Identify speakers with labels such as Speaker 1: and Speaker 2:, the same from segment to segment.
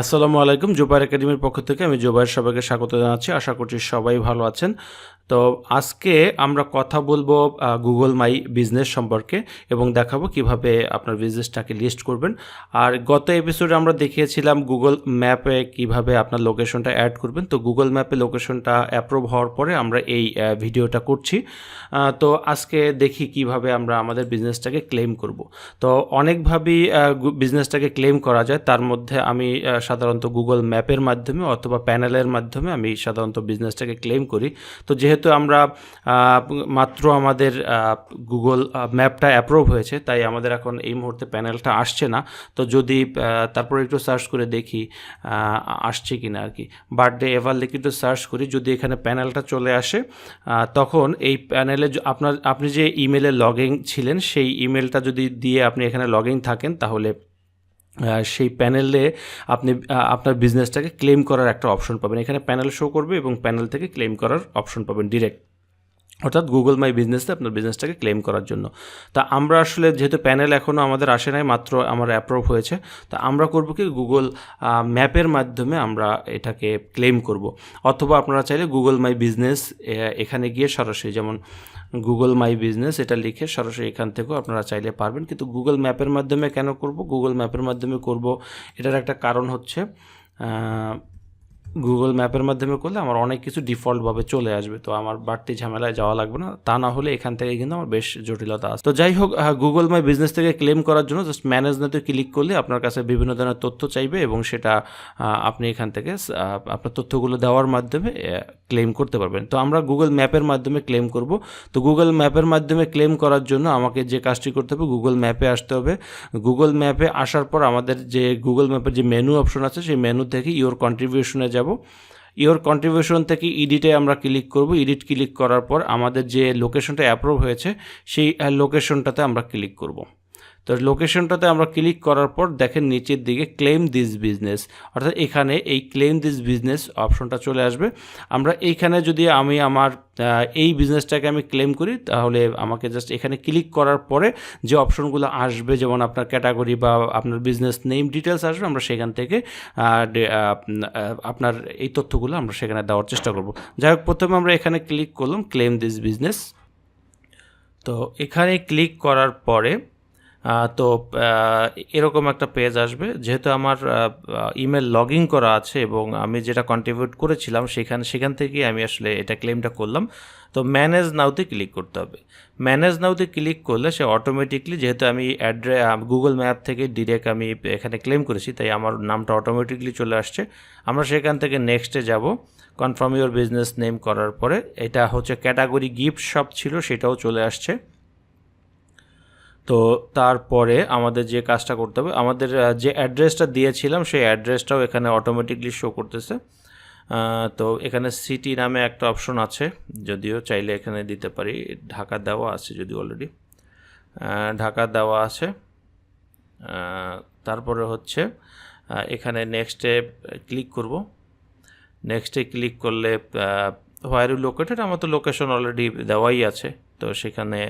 Speaker 1: আসসালামু আলাইকুম। জুবায়ের একাডেমির পক্ষ থেকে আমি জুবায়ের সবাইকে স্বাগত জানাচ্ছি। আশা করছি সবাই ভালো আছেন। তো আজকে আমরা কথা বলবো গুগল মাই বিজনেস সম্পর্কে এবং দেখাবো কিভাবে আপনার বিজনেসটাকে লিস্ট করবেন। আর গত এপিসোডে আমরা দেখিয়েছিলাম গুগল ম্যাপে কিভাবে আপনার লোকেশনটা অ্যাড করবেন। তো গুগল ম্যাপে লোকেশনটা অ্যাপ্রুভ হওয়ার পরে আমরা এই ভিডিওটা করছি। তো আজকে দেখি কিভাবে আমরা আমাদের বিজনেসটাকে ক্লেম করব। তো অনেকভাবেই বিজনেসটাকে ক্লেম করা যায়। তার মধ্যে আমি সাধারণত গুগল ম্যাপের মাধ্যমে অথবা প্যানেলের মাধ্যমে আমি সাধারণত বিজনেসটাকে ক্লেম করি। তো যেহেতু আমরা মাত্র আমাদের গুগল ম্যাপটা অ্যাপ্রুভ হয়েছে, তাই আমাদের এখন এই মুহূর্তে প্যানেলটা আসছে না। তো যদি তারপরে একটু সার্চ করে দেখি আসছে কি না আর কি, বার্থডে এভার লিখে একটু সার্চ করি, যদি এখানে প্যানেলটা চলে আসে তখন এই প্যানেলে আপনি যে ইমেলে লগ ইন ছিলেন সেই ইমেলটা যদি দিয়ে আপনি এখানে লগ ইন থাকেন, তাহলে সেই প্যানেলে আপনি আপনার বিজনেসটাকে ক্লেম করার একটা অপশন পাবেন। এখানে প্যানেল শো করবে এবং প্যানেল থেকে ক্লেম করার অপশন পাবেন ডিরেক্ট, অর্থাৎ গুগল মাই বিজনেসে আপনার বিজনেসটাকে ক্লেম করার জন্য। তা আমরা আসলে যেহেতু প্যানেল এখনও আমাদের আসে নাই, মাত্র আমার অ্যাপ্রুভ হয়েছে, তা আমরা করব কি গুগল ম্যাপের মাধ্যমে আমরা এটাকে ক্লেম করব। অথবা আপনারা চাইলে গুগল মাই বিজনেস এখানে গিয়ে সরাসরি, যেমন গুগল মাই বিজনেস এটা লিখে সরাসরি এখান থেকেও আপনারা চাইলে পারবেন। কিন্তু গুগল ম্যাপের মাধ্যমে কেন করব? গুগল ম্যাপের মাধ্যমে করব, এটার একটা কারণ হচ্ছে গুগল ম্যাপের মাধ্যমে করলে আমার অনেক কিছু ডিফল্টভাবে চলে আসবে, তো আমার বাড়তি ঝামেলায় যাওয়া লাগবে না। তা না হলে এখান থেকে কিন্তু আমার বেশ জটিলতা আছে। তো যাই হোক, গুগল মাই বিজনেস থেকে ক্লেম করার জন্য জাস্ট ম্যানেজ নাতে ক্লিক করলে আপনার কাছে বিভিন্ন ধরনের তথ্য চাইবে এবং সেটা আপনি এখান থেকে আপনার তথ্যগুলো দেওয়ার মাধ্যমে ক্লেম করতে পারবেন। তো আমরা গুগল ম্যাপের মাধ্যমে ক্লেম করব। তো গুগল ম্যাপের মাধ্যমে ক্লেম করার জন্য আমাকে যে কাজটি করতে হবে, গুগল ম্যাপে আসতে হবে। গুগল ম্যাপে আসার পর আমাদের যে গুগল ম্যাপের যে মেনু অপশন আছে, সেই মেনু থেকে ইওর কন্ট্রিবিউশনে যাব। ইওর কন্ট্রিবিউশন থেকে এডিটে আমরা ক্লিক করব। এডিট ক্লিক করার পর আমাদের যে লোকেশনটা অ্যাপ্রুভ হয়েছে সেই লোকেশনটাতে আমরা ক্লিক করব। তো লোকেশনটাতে আমরা ক্লিক করার পর দেখেন নিচের দিকে ক্লেম দিস বিজনেস, অর্থাৎ এখানে এই ক্লেম দিস বিজনেস অপশনটা চলে আসবে। আমরা এইখানে যদি আমি আমার এই বিজনেসটাকে আমি ক্লেম করি, তাহলে আমাকে জাস্ট এখানে ক্লিক করার পরে যে অপশনগুলো আসবে, যেমন আপনার ক্যাটাগরি বা আপনার বিজনেস নেম ডিটেলস আসবে, আমরা সেখান থেকে আপনার এই তথ্যগুলো আমরা সেখানে দেওয়ার চেষ্টা করব। যাই হোক, প্রথমে আমরা এখানে ক্লিক করলাম ক্লেম দিস বিজনেস। তো এখানে ক্লিক করার পরে তো এরকম একটা পেজ আসবে। যেহেতু আমার ইমেল লগ ইন করা আছে এবং আমি যেটা কন্ট্রিবিউট করেছিলাম সেখান থেকেই আমি আসলে এটা ক্লেমটা করলাম। তো ম্যানেজ নাওতে ক্লিক করতে হবে। ম্যানেজ নাওতে ক্লিক করলে সে অটোমেটিকলি, যেহেতু আমি গুগল ম্যাপ থেকে ডিরেক্ট আমি এখানে ক্লেম করেছি, তাই আমার নামটা অটোমেটিকলি চলে আসছে। আমরা সেখান থেকে নেক্সটে যাব। কনফার্ম ইউর বিজনেস নেম করার পরে এটা হচ্ছে ক্যাটাগরি গিফট শপ ছিল, সেটাও চলে আসছে। তো তারপরে আমাদের যে কাজটা করতে হবে, আমাদের যে অ্যাড্রেসটা দিয়েছিলাম সেই অ্যাড্রেসটাও এখানে অটোমেটিকলি শো করতেছে। তো এখানে সিটি নামে একটা অপশন আছে, যদিও চাইলে এখানে দিতে পারি। ঢাকা দেওয়া আছে, যদিও অলরেডি ঢাকা দেওয়া আছে। তারপরে হচ্ছে এখানে নেক্সটে ক্লিক করব। নেক্সটে ক্লিক করলে হোয়ার ইউ লোকেটেড, আমার তো লোকেশন অলরেডি দেওয়াই আছে, তো সেখানে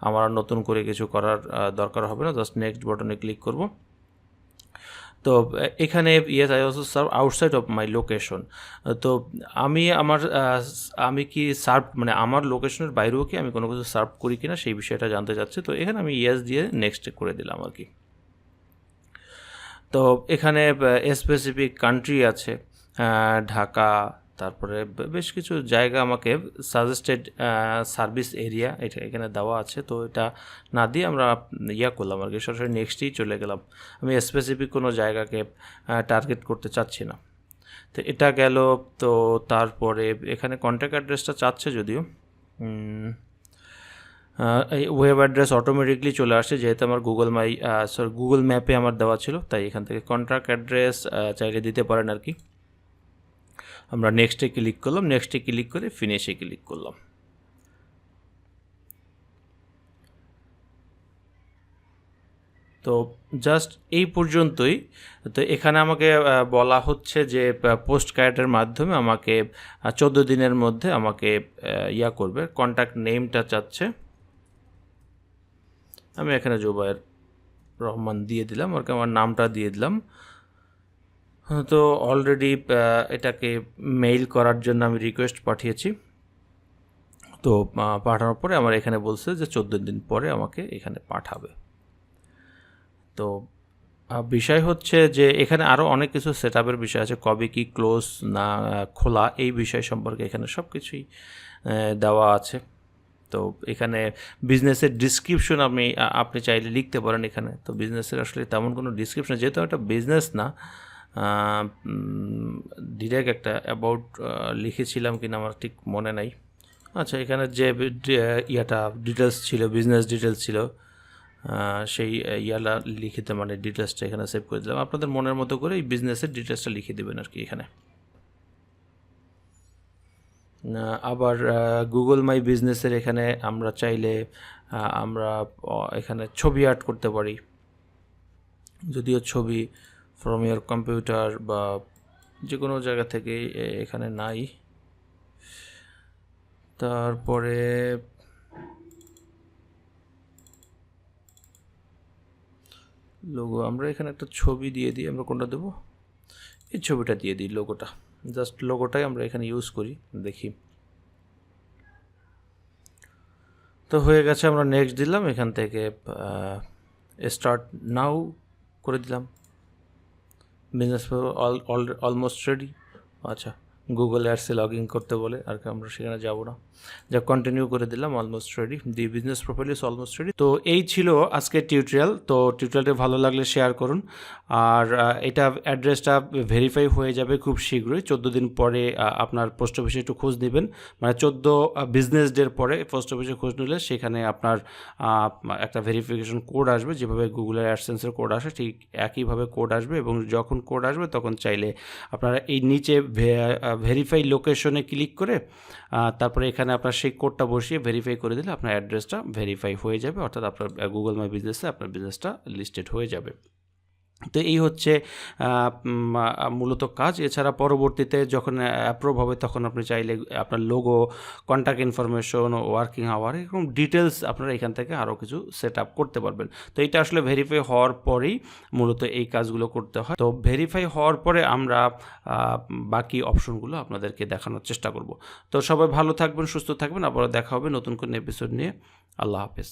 Speaker 1: আমার নতুন করে কিছু করার দরকার হবে না। জাস্ট নেক্সট বাটনে ক্লিক করব। তো এখানে yes I also serve outside of my location. তো আমি কি সার্ভ, মানে আমার লোকেশনের বাইরেও কি আমি কোনো কিছু সার্ভ করি কিনা সেই বিষয়টা জানতে চাচ্ছি। তো এখানে আমি ইয়েস দিয়ে নেক্সট করে দিলাম আর কি। তো এখানে স্পেসিফিক কান্ট্রি আছে, ঢাকা, তারপরে বেশ কিছু জায়গা আমাকে সাজেস্টেড সার্ভিস এরিয়া এটা এখানে দেওয়া আছে। তো এটা না দিয়ে আমরা করলাম আর কি, সরাসরি নেক্সটেই চলে গেলাম। আমি স্পেসিফিক কোনো জায়গাকে টার্গেট করতে চাচ্ছি না। তো এটা গেল। তো তারপরে এখানে কন্ট্যাক্ট অ্যাড্রেসটা চাচ্ছে, যদিও এই ওয়েব অ্যাড্রেস অটোমেটিকলি চলে আসে, যেহেতু আমার গুগল ম্যাপে আমার দেওয়া ছিল, তাই এখান থেকে কন্ট্যাক্ট অ্যাড্রেস চাইলে দিতে পারেন আর কি। আমরা নেক্সটে ক্লিক করলাম, নেক্সটে ক্লিক করে ফিনিশে ক্লিক করলাম। তো জাস্ট এই পর্যন্তই। তো এখানে আমাকে বলা হচ্ছে যে পোস্ট কার্ডের মাধ্যমে আমাকে 14 দিনের মধ্যে আমাকে করবে। কন্ট্যাক্ট নেমটা চাচ্ছে, আমি এখানে জুবায়ের রহমান দিয়ে দিলাম, আর কি আমার নামটা দিয়ে দিলাম। তো অলরেডি এটাকে মেইল করার জন্য আমি রিকোয়েস্ট পাঠিয়েছি। তো পাঠানোর পরে আমার এখানে বলছে যে 14 দিন পরে আমাকে এখানে পাঠাবে। তো বিষয় হচ্ছে যে এখানে আরও অনেক কিছু সেট আপের বিষয় আছে, কবে কি ক্লোজ না খোলা এই বিষয় সম্পর্কে এখানে সব কিছুই দেওয়া আছে। তো এখানে বিজনেসের ডিসক্রিপশন আপনি চাইলে লিখতে পারেন এখানে। তো বিজনেসের আসলে তেমন কোনো ডিসক্রিপশন, যেহেতু একটা বিজনেস না, ডিরেক্ট একটা অ্যাবাউট লিখেছিলাম কিনা আমার ঠিক মনে নাই। আচ্ছা, এখানে যে ডিটেলস ছিল, বিজনেস ডিটেলস ছিল, সেই ইয়ালা লিখিত মানে ডিটেলসটা এখানে সেভ করে দিলাম। আপনাদের মনের মতো করে এই বিজনেসের ডিটেলসটা লিখে দেবেন আর কি এখানে। আবার গুগল মাই বিজনেসের এখানে আমরা চাইলে আমরা এখানে ছবি অ্যাড করতে পারি, যদিও ছবি ফ্রম ইয়ার কম্পিউটার বা যে কোনো জায়গা থেকে এখানে নাই। তারপরে লোগো আমরা এখানে একটা ছবি দিয়ে দিই। আমরা কোনটা দেবো? এই ছবিটা দিয়ে দিই, লোগোটা, জাস্ট লোগোটাই আমরা এখানে ইউজ করি, দেখি। তো হয়ে গেছে, আমরা নেক্সট দিলাম, এখান থেকে স্টার্ট নাও করে দিলাম। Business almost ready. আচ্ছা, গুগল অ্যাডসে লগ ইন করতে বলে, আর আমরা সেখানে যাব না, যা কন্টিনিউ করে দিলাম। Almost ready, the business profile is almost ready. তো এই ছিল আজকের টিউটোরিয়াল। তো টিউটোরিয়ালটি ভালো লাগলে শেয়ার করুন। আর এটা অ্যাড্রেসটা ভেরিফাই হয়ে যাবে খুব শীঘ্রই। 14 দিন পরে আপনার পোস্ট অফিসে একটু খোঁজ নেবেন, মানে 14 বিজনেস ডের পরে পোস্ট অফিসে খোঁজ নিলে সেখানে আপনার একটা ভেরিফিকেশন কোড আসবে, যেভাবে গুগলের অ্যাডসেন্সের কোড আসে ঠিক একইভাবে কোড আসবে। এবং যখন কোড আসবে তখন চাইলে আপনারা এই নিচে ভেরিফাই লোকেশনে ক্লিক করে তারপরে এখানে আপনার সেই কোডটা বসিয়ে ভেরিফাই করে দিলে আপনার অ্যাড্রেসটা ভেরিফাই হয়ে যাবে, অর্থাৎ আপনার গুগল মাই বিজনেসে আপনার বিজনেসটা লিস্টেড হয়ে যাবে। তো এই হচ্ছে মূলত কাজ। এছাড়া পরবর্তীতে যখন অ্যাপ্রুভ হবে তখন আপনি চাইলে আপনার logo, contact information, working hour, এরকম ডিটেলস আপনারা এখান থেকে আরও কিছু সেট আপ করতে পারবেন। তো এটা আসলে ভেরিফাই হওয়ার পরেই মূলত এই কাজগুলো করতে হয়। তো ভেরিফাই হওয়ার পরে আমরা বাকি অপশনগুলো আপনাদেরকে দেখানোর চেষ্টা করব। তো সবাই ভালো থাকবেন, সুস্থ থাকবেন, আবারও দেখা হবে নতুন কোনো এপিসোড নিয়ে। আল্লাহ হাফেজ।